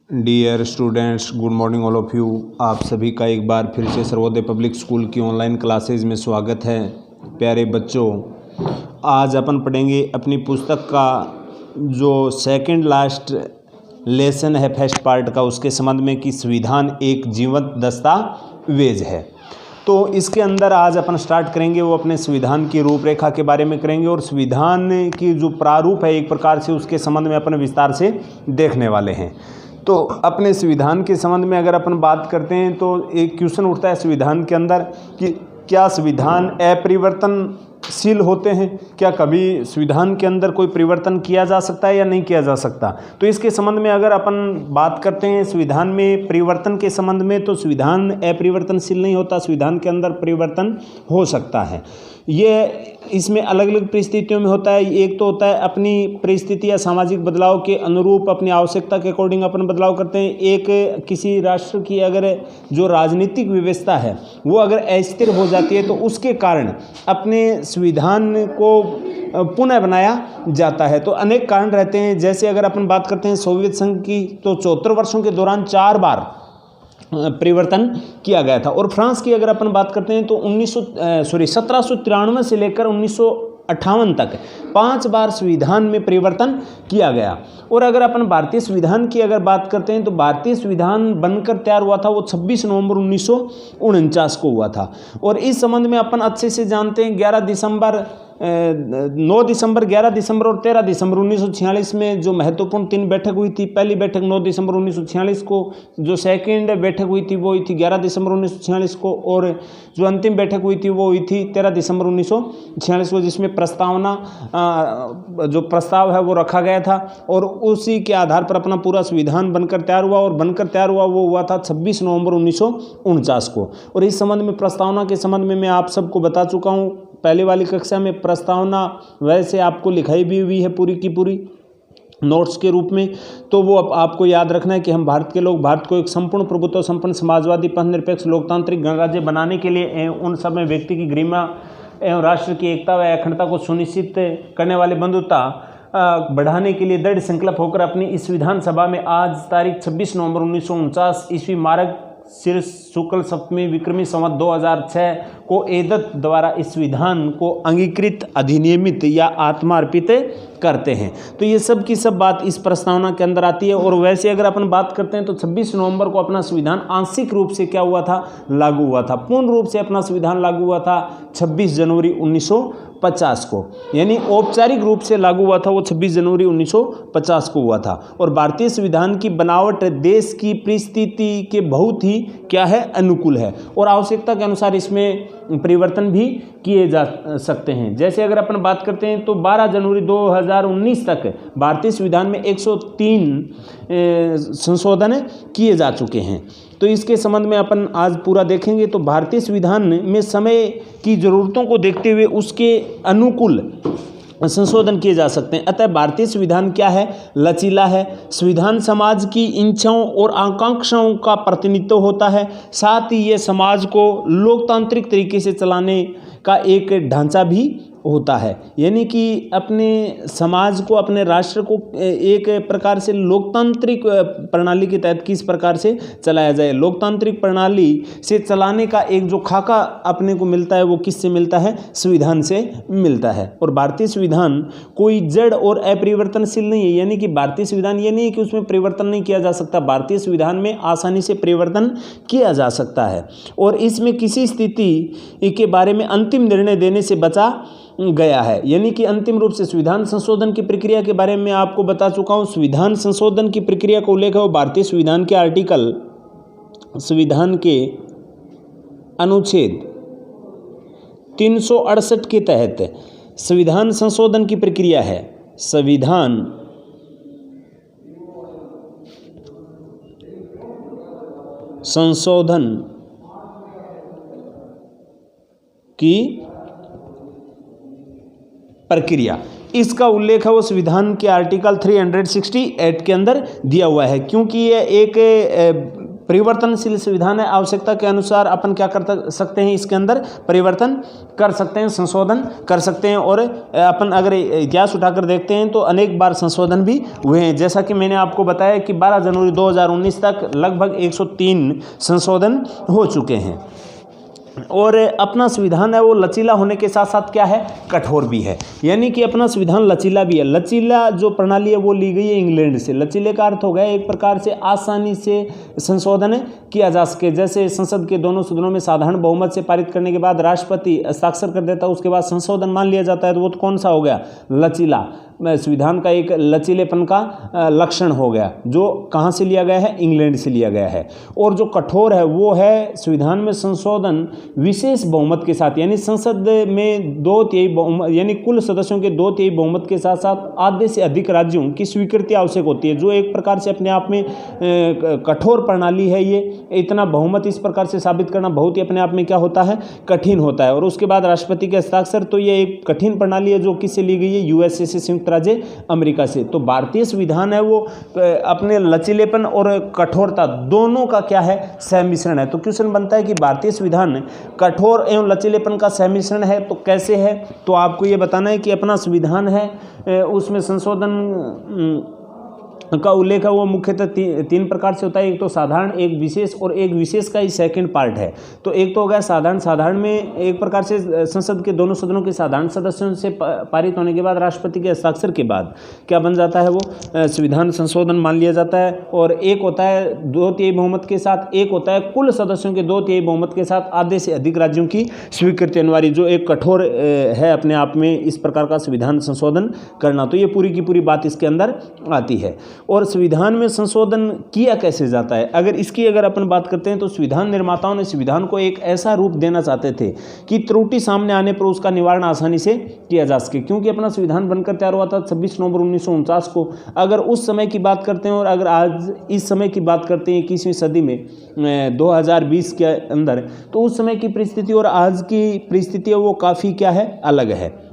Dear students, good morning all of you. आप सभी का एक बार फिर से सर्वोदय पब्लिक स्कूल की ऑनलाइन क्लासेज में स्वागत है। प्यारे बच्चों, आज अपन पढ़ेंगे अपनी पुस्तक का जो सेकंड लास्ट लेसन है फर्स्ट पार्ट का, उसके संबंध में कि संविधान एक जीवंत दस्तावेज है। तो इसके अंदर आज अपन स्टार्ट करेंगे वो अपने संविधान की रूपरेखा के बारे में करेंगे और संविधान की जो प्रारूप है एक प्रकार से उसके संबंध में अपन विस्तार से देखने वाले हैं। तो अपने संविधान के संबंध में अगर अपन बात करते हैं तो एक क्वेश्चन उठता है संविधान के अंदर कि क्या संविधान अपरिवर्तनशील होते हैं? क्या कभी संविधान के अंदर कोई परिवर्तन किया जा सकता है या नहीं किया जा सकता? तो इसके संबंध में अगर अपन बात करते हैं संविधान में परिवर्तन के संबंध में, तो संविधान अपरिवर्तनशील नहीं होता, संविधान के अंदर परिवर्तन हो सकता है। ये इसमें अलग अलग परिस्थितियों में होता है। एक तो होता है अपनी परिस्थिति या सामाजिक बदलाव के अनुरूप अपनी आवश्यकता के अकॉर्डिंग अपन बदलाव करते हैं। एक किसी राष्ट्र की अगर जो राजनीतिक व्यवस्था है वो अगर अस्थिर हो जाती है तो उसके कारण अपने संविधान को पुनः बनाया जाता है। तो अनेक कारण रहते हैं। जैसे अगर अपन बात करते हैं सोवियत संघ की, तो 74 वर्षों के दौरान 4 बार परिवर्तन किया गया था। और फ्रांस की अगर अपन बात करते हैं तो 1793 से लेकर 1958 तक 5 बार संविधान में परिवर्तन किया गया। और अगर अपन भारतीय संविधान की अगर बात करते हैं तो भारतीय संविधान बनकर तैयार हुआ था वो 26 नवंबर 1949 को हुआ था। और इस संबंध में अपन अच्छे से जानते हैं 9 दिसंबर, 11 दिसंबर और 13 दिसंबर 1946 में जो महत्वपूर्ण 3 बैठक हुई थी। पहली बैठक 9 दिसंबर 1946 को, जो सेकेंड बैठक हुई थी वो हुई थी 11 दिसंबर 1946 को, और जो अंतिम बैठक हुई थी वो हुई थी 13 दिसंबर 1946 को, जिसमें प्रस्तावना जो प्रस्ताव है वो रखा गया था। और उसी के आधार पर अपना पूरा संविधान बनकर तैयार हुआ, और बनकर तैयार हुआ वो हुआ था 26 नवंबर 1949 को। और इस संबंध में प्रस्तावना के संबंध में मैं आप सबको बता चुका हूँ पहले वाली कक्षा में। प्रस्तावना वैसे आपको लिखाई भी हुई है पूरी की पूरी नोट्स के रूप में। तो वो आपको याद रखना है कि हम भारत के लोग भारत को एक संपूर्ण प्रभुत्व संपन्न समाजवादी पथनिरपेक्ष लोकतांत्रिक गणराज्य बनाने के लिए उन सब में व्यक्ति की गरिमा एवं राष्ट्र की एकता व अखंडता को सुनिश्चित करने वाले बंधुता बढ़ाने के लिए दृढ़ संकल्प होकर अपनी इस विधानसभा में आज तारीख 26 नवंबर 1949 ईस्वी मार्ग शीर्ष शुक्ल सप्तमी विक्रमी संवत 2006 को एदत द्वारा इस विधान को अंगीकृत, अधिनियमित या आत्मार्पित करते हैं। तो ये सब की सब बात इस प्रस्तावना के अंदर आती है। और वैसे अगर अपन बात करते हैं तो 26 नवंबर को अपना संविधान आंशिक रूप से क्या हुआ था, लागू हुआ था। पूर्ण रूप से अपना संविधान लागू हुआ था 26 जनवरी 1950 को, यानी औपचारिक रूप से लागू हुआ था वो 26 जनवरी 1950 को हुआ था। और भारतीय संविधान की बनावट देश की परिस्थिति के बहुत ही क्या है, अनुकूल है, और आवश्यकता के अनुसार इसमें परिवर्तन भी किए जा सकते हैं। जैसे अगर अपन बात करते हैं तो 12 जनवरी 2019 तक भारतीय संविधान में 103 संशोधन किए जा चुके हैं। तो इसके संबंध में अपन आज पूरा देखेंगे। तो भारतीय संविधान में समय की ज़रूरतों को देखते हुए उसके अनुकूल संशोधन किए जा सकते हैं। अतः भारतीय संविधान क्या है, लचीला है। संविधान समाज की इच्छाओं और आकांक्षाओं का प्रतिनिधित्व होता है। साथ ही ये समाज को लोकतांत्रिक तरीके से चलाने का एक ढांचा भी होता है, यानी कि अपने समाज को, अपने राष्ट्र को एक प्रकार से लोकतांत्रिक प्रणाली के तहत किस प्रकार से चलाया जाए। लोकतांत्रिक प्रणाली से चलाने का एक जो खाका अपने को मिलता है वो किससे मिलता है, संविधान से मिलता है। और भारतीय संविधान कोई जड़ और अपरिवर्तनशील नहीं है, यानी कि भारतीय संविधान ये नहीं है कि उसमें परिवर्तन नहीं किया जा सकता। भारतीय संविधान में आसानी से परिवर्तन किया जा सकता है और इसमें किसी स्थिति के बारे में अंतिम निर्णय देने से बचा गया है। यानी कि अंतिम रूप से संविधान संशोधन की प्रक्रिया के बारे में आपको बता चुका हूं। संविधान संशोधन की प्रक्रिया का उल्लेख है वो भारतीय संविधान के आर्टिकल, संविधान के अनुच्छेद 368 के तहत संविधान संशोधन की प्रक्रिया है। संविधान संशोधन की प्रक्रिया, इसका उल्लेख है वो संविधान के आर्टिकल 368 के अंदर दिया हुआ है। क्योंकि ये एक परिवर्तनशील संविधान है, आवश्यकता के अनुसार अपन क्या कर सकते हैं, इसके अंदर परिवर्तन कर सकते हैं, संशोधन कर सकते हैं। और अपन अगर इतिहास उठाकर देखते हैं तो अनेक बार संशोधन भी हुए हैं। जैसा कि मैंने आपको बताया कि 12 जनवरी 2019 तक लगभग 103 संशोधन हो चुके हैं। और अपना संविधान है वो लचीला होने के साथ साथ क्या है, कठोर भी है। यानी कि अपना संविधान लचीला भी है। लचीला जो प्रणाली है वो ली गई है इंग्लैंड से। लचीले का अर्थ हो गया एक प्रकार से आसानी से संशोधन किया जा सके। जैसे संसद के दोनों सदनों में साधारण बहुमत से पारित करने के बाद राष्ट्रपति हस्ताक्षर कर देता है, उसके बाद संशोधन मान लिया जाता है, तो वो तो कौन सा हो गया, लचीला। संविधान का एक लचीलेपन का लक्षण हो गया, जो कहाँ से लिया गया है, इंग्लैंड से लिया गया है। और जो कठोर है वो है संविधान में संशोधन विशेष बहुमत के साथ, यानी संसद में 2/3 बहुमत, यानी कुल सदस्यों के 2/3 बहुमत के साथ साथ आधे से अधिक राज्यों की स्वीकृति आवश्यक होती है, जो एक प्रकार से अपने आप में कठोर प्रणाली है। ये इतना बहुमत इस प्रकार से साबित करना बहुत ही अपने आप में क्या होता है, कठिन होता है। और उसके बाद राष्ट्रपति के हस्ताक्षर, तो ये एक कठिन प्रणाली है जो किससे ली गई है, यूएसए से, संयुक्त राज्य अमेरिका से। तो भारतीय संविधान है वो अपने लचीलेपन और कठोरता दोनों का क्या है, सहमिश्रण है। तो क्वेश्चन बनता है कि भारतीय संविधान कठोर एवं लचीलेपन का सहमिश्रण है, तो कैसे है। तो आपको ये बताना है कि अपना संविधान है उसमें संशोधन का उल्लेख है वो मुख्यतः तीन प्रकार से होता है। एक तो साधारण, एक विशेष, और एक विशेष का ही सेकंड पार्ट है। तो एक तो हो गया साधारण। साधारण में एक प्रकार से संसद के दोनों सदनों के साधारण सदस्यों से पारित होने के बाद राष्ट्रपति के हस्ताक्षर के बाद क्या बन जाता है, वो संविधान संशोधन मान लिया जाता है। और एक होता है 2/3 बहुमत के साथ, एक होता है कुल सदस्यों के 2/3 बहुमत के साथ आधे से अधिक राज्यों की स्वीकृति अनिवार्य, जो एक कठोर है अपने आप में इस प्रकार का संविधान संशोधन करना। तो ये पूरी की पूरी बात इसके अंदर आती है। और संविधान में संशोधन किया कैसे जाता है, अगर अपन बात करते हैं तो संविधान निर्माताओं ने संविधान को एक ऐसा रूप देना चाहते थे कि त्रुटि सामने आने पर उसका निवारण आसानी से किया जा सके। क्योंकि अपना संविधान बनकर तैयार हुआ था 26 नवंबर 1949 को। अगर उस समय की बात करते हैं और अगर आज इस समय की बात करते हैं 21वीं सदी में 2020 के अंदर, तो उस समय की परिस्थिति और आज की परिस्थिति वो काफ़ी क्या है, अलग है।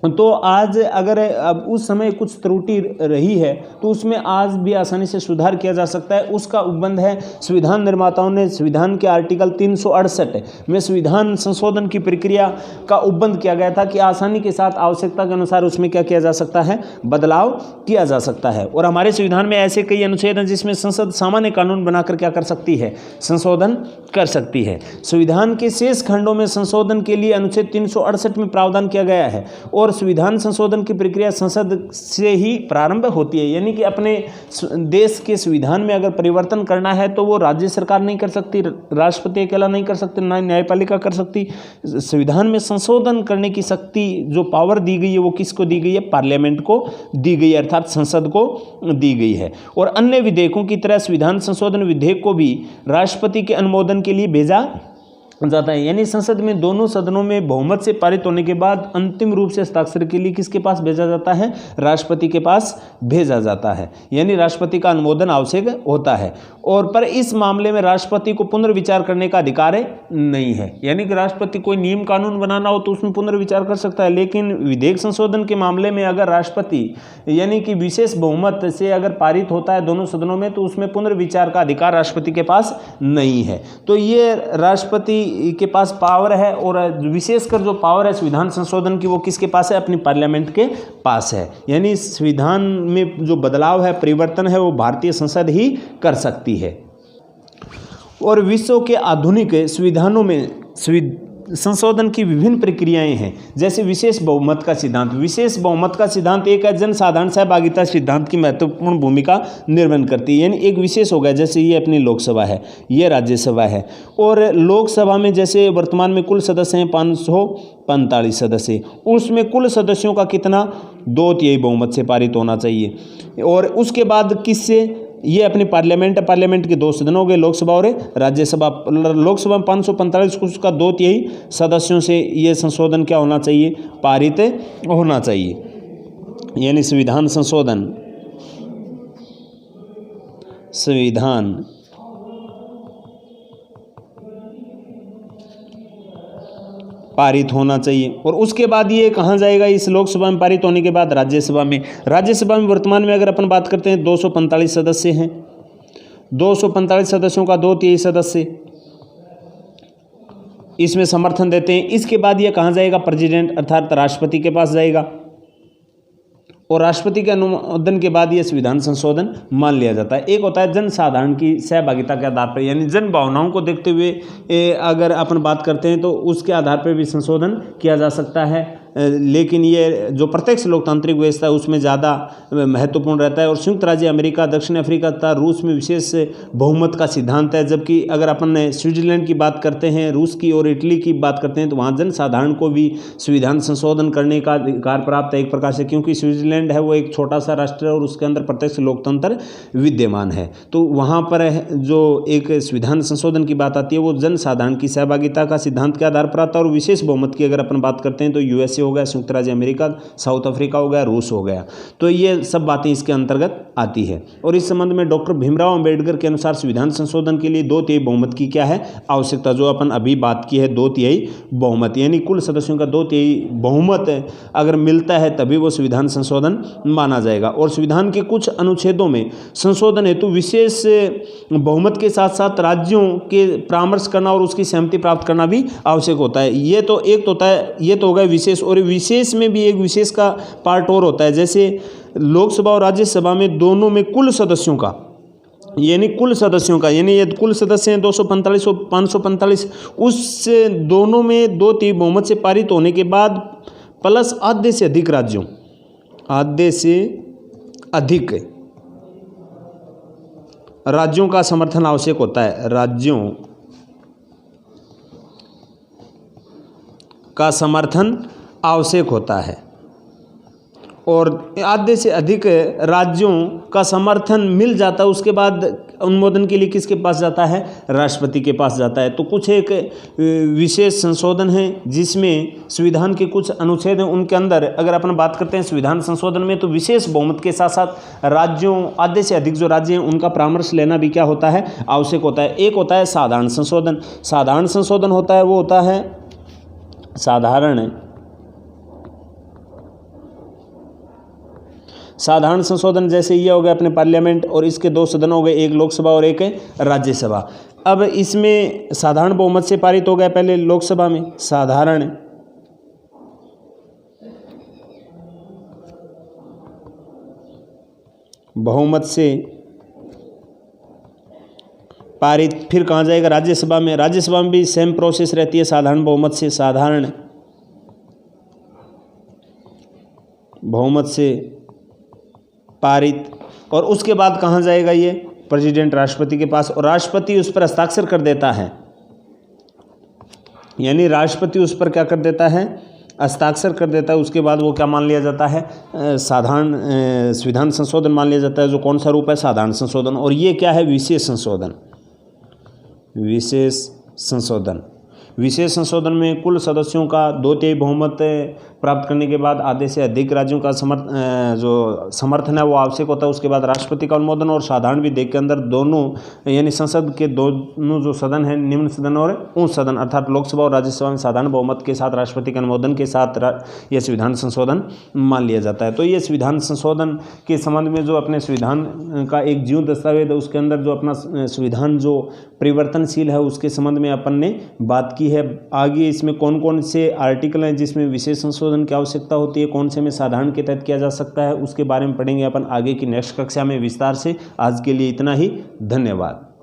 तो आज अगर अब उस समय कुछ त्रुटि रही है तो उसमें आज भी आसानी से सुधार किया जा सकता है। उसका उपबंध है संविधान निर्माताओं ने संविधान के आर्टिकल 368 में संविधान संशोधन की प्रक्रिया का उपबंध किया गया था कि आसानी के साथ आवश्यकता के अनुसार उसमें क्या किया जा सकता है, बदलाव किया जा सकता है। और हमारे संविधान में ऐसे कई अनुच्छेद हैं जिसमें संसद सामान्य कानून बनाकर क्या कर सकती है, संशोधन कर सकती है। संविधान के शेष खंडों में संशोधन के लिए अनुच्छेद 368 में प्रावधान किया गया है। और संविधान संशोधन की प्रक्रिया संसद से ही प्रारंभ होती है। यानी कि अपने देश के संविधान में अगर परिवर्तन करना है तो वो राज्य सरकार नहीं कर सकती, राष्ट्रपति अकेला नहीं कर सकते, ना न्यायपालिका कर सकती। संविधान में संशोधन करने की शक्ति जो पावर दी गई है वो किसको दी गई है, पार्लियामेंट को दी गई है, अर्थात संसद को दी गई है। और अन्य विधेयकों की तरह संविधान संशोधन विधेयक को भी राष्ट्रपति के अनुमोदन के लिए भेजा जाता है। यानी संसद में दोनों सदनों में बहुमत से पारित होने के बाद अंतिम रूप से हस्ताक्षर के लिए किसके पास भेजा जाता है, राष्ट्रपति के पास भेजा जाता है। यानी राष्ट्रपति का अनुमोदन आवश्यक होता है। और पर इस मामले में राष्ट्रपति को पुनर्विचार करने का अधिकार नहीं है। यानी कि राष्ट्रपति कोई नियम कानून बनाना हो तो उसमें पुनर्विचार कर सकता है, लेकिन विधेयक संशोधन के मामले में अगर राष्ट्रपति यानी कि विशेष बहुमत से अगर पारित होता है दोनों सदनों में तो उसमें पुनर्विचार का अधिकार राष्ट्रपति के पास नहीं है। तो ये राष्ट्रपति के पास पावर है। और विशेषकर जो पावर है संविधान संशोधन की वो किसके पास है, अपनी पार्लियामेंट के पास है। यानी संविधान में जो बदलाव है, परिवर्तन है, वो भारतीय संसद ही कर सकती है। और विश्व के आधुनिक संविधानों में संशोधन की विभिन्न प्रक्रियाएं हैं, जैसे विशेष बहुमत का सिद्धांत। विशेष बहुमत का सिद्धांत एक है जनसाधारण सहभागिता सिद्धांत की महत्वपूर्ण भूमिका निर्वहन करती है। यानी एक विशेष हो गया, जैसे ये अपनी लोकसभा है, ये राज्यसभा है। और लोकसभा में जैसे वर्तमान में कुल सदस्य हैं 545 सदस्य, उसमें कुल सदस्यों का कितना, 2/3 बहुमत से पारित होना चाहिए। और उसके बाद किससे, ये अपनी पार्लियामेंट है, पार्लियामेंट के 2 सदन हो गए, लोकसभा और राज्यसभा। लोकसभा में 545 उसका 2/3 सदस्यों से ये संशोधन क्या होना चाहिए, पारित होना चाहिए। यानी संविधान संशोधन, संविधान पारित होना चाहिए। और उसके बाद ये कहाँ जाएगा, इस लोकसभा में पारित होने के बाद राज्यसभा में। राज्यसभा में वर्तमान में अगर अपन बात करते हैं 245 सदस्य हैं। 245 सदस्यों का 2/3 सदस्य इसमें समर्थन देते हैं। इसके बाद ये कहाँ जाएगा? प्रेसिडेंट अर्थात राष्ट्रपति के पास जाएगा और राष्ट्रपति के अनुमोदन के बाद ये संविधान संशोधन मान लिया जाता है। एक होता है जन साधारण की सहभागिता के आधार पर, यानी जन भावनाओं को देखते हुए अगर अपन बात करते हैं तो उसके आधार पर भी संशोधन किया जा सकता है, लेकिन ये जो प्रत्यक्ष लोकतांत्रिक व्यवस्था है उसमें ज़्यादा महत्वपूर्ण रहता है। और संयुक्त राज्य अमेरिका, दक्षिण अफ्रीका तथा रूस में विशेष बहुमत का सिद्धांत है, जबकि अगर अपन स्विट्जरलैंड की बात करते हैं, रूस की और इटली की बात करते हैं तो वहाँ जन साधारण को भी संविधान संशोधन करने का अधिकार प्राप्त है एक प्रकार से, क्योंकि स्विट्जरलैंड है वो एक छोटा सा राष्ट्र है और उसके अंदर प्रत्यक्ष लोकतंत्र विद्यमान है। तो वहाँ पर जो एक संविधान संशोधन की बात आती है वो जन साधारण की सहभागिता का सिद्धांत के आधार पर आता है। और विशेष बहुमत की अगर अपन बात करते हैं तो यूएसए हो गया, संयुक्त राज्य अमेरिका, साउथ अफ्रीका हो गया, रूस हो गया, तो ये सब बातें इसके अंतर्गत आती है। और इस संबंध में डॉक्टर भीमराव अंबेडकर के अनुसार संविधान संशोधन के लिए 2/3 बहुमत की क्या है? आवश्यकता। जो अपन अभी बात की है 2/3 बहुमत, यानी कुल सदस्यों का 2/3 बहुमत अगर मिलता है तभी वो संविधान संशोधन माना जाएगा। और संविधान के कुछ अनुच्छेदों में संशोधन हेतु विशेष बहुमत के साथ साथ राज्यों के परामर्श करना और उसकी सहमति प्राप्त करना भी आवश्यक होता है। ये तो एक तो होता है, ये तो हो गया विशेष, और विशेष में भी एक विशेष का पार्ट और होता है। जैसे लोकसभा और राज्यसभा में दोनों में कुल सदस्यों का, यानी कुल सदस्यों का, यानी ये कुल सदस्य हैं 245 और 545, उस दोनों में 2/3 बहुमत से पारित होने के बाद प्लस आधे से अधिक राज्यों, आधे से अधिक राज्यों का समर्थन आवश्यक होता है। राज्यों का समर्थन आवश्यक होता है और आधे से अधिक राज्यों का समर्थन मिल जाता है, उसके बाद अनुमोदन के लिए किसके पास जाता है? राष्ट्रपति के पास जाता है। तो कुछ एक विशेष संशोधन है जिसमें संविधान के कुछ अनुच्छेद हैं, उनके अंदर अगर अपन बात करते हैं संविधान संशोधन में तो विशेष बहुमत के साथ साथ राज्यों, आधे से अधिक जो राज्य हैं उनका परामर्श लेना भी क्या होता है? आवश्यक होता है। एक होता है साधारण संशोधन। साधारण संशोधन होता है वो होता है साधारण संशोधन, जैसे ये हो गया अपने पार्लियामेंट और इसके 2 सदन हो गए, एक लोकसभा और एक राज्यसभा। अब इसमें साधारण बहुमत से पारित हो गया पहले लोकसभा में, साधारण बहुमत से पारित, फिर कहाँ जाएगा? राज्यसभा में। राज्यसभा में भी सेम प्रोसेस रहती है, साधारण बहुमत से, साधारण बहुमत से पारित, और उसके बाद कहाँ जाएगा? ये प्रेसिडेंट राष्ट्रपति के पास, और राष्ट्रपति उस पर हस्ताक्षर कर देता है, यानी राष्ट्रपति उस पर क्या कर देता है? हस्ताक्षर कर देता है। उसके बाद वो क्या मान लिया जाता है? साधारण संविधान संशोधन मान लिया जाता है। जो कौन सा रूप है? साधारण संशोधन। और ये क्या है? विशेष संशोधन। विशेष संशोधन। विशेष संशोधन में कुल सदस्यों का 2/3 बहुमत प्राप्त करने के बाद आधे से अधिक राज्यों का जो समर्थन है वो आवश्यक होता है। उसके बाद राष्ट्रपति का अनुमोदन, और साधारण विधेयक के अंदर दोनों, यानी संसद के दोनों जो सदन है, निम्न सदन और उच्च सदन, अर्थात लोकसभा और राज्यसभा में साधारण बहुमत के साथ राष्ट्रपति के अनुमोदन के साथ यह संविधान संशोधन मान लिया जाता है। तो ये संविधान संशोधन के संबंध में जो अपने संविधान का एक जीव दस्तावेज है उसके अंदर जो अपना संविधान जो परिवर्तनशील है उसके संबंध में अपन ने बात की है। आगे इसमें कौन कौन से आर्टिकल हैं जिसमें विशेष संशोधन की आवश्यकता होती है, कौन से में साधारण के तहत किया जा सकता है, उसके बारे में पढ़ेंगे अपन आगे की नेक्स्ट कक्षा में विस्तार से। आज के लिए इतना ही, धन्यवाद।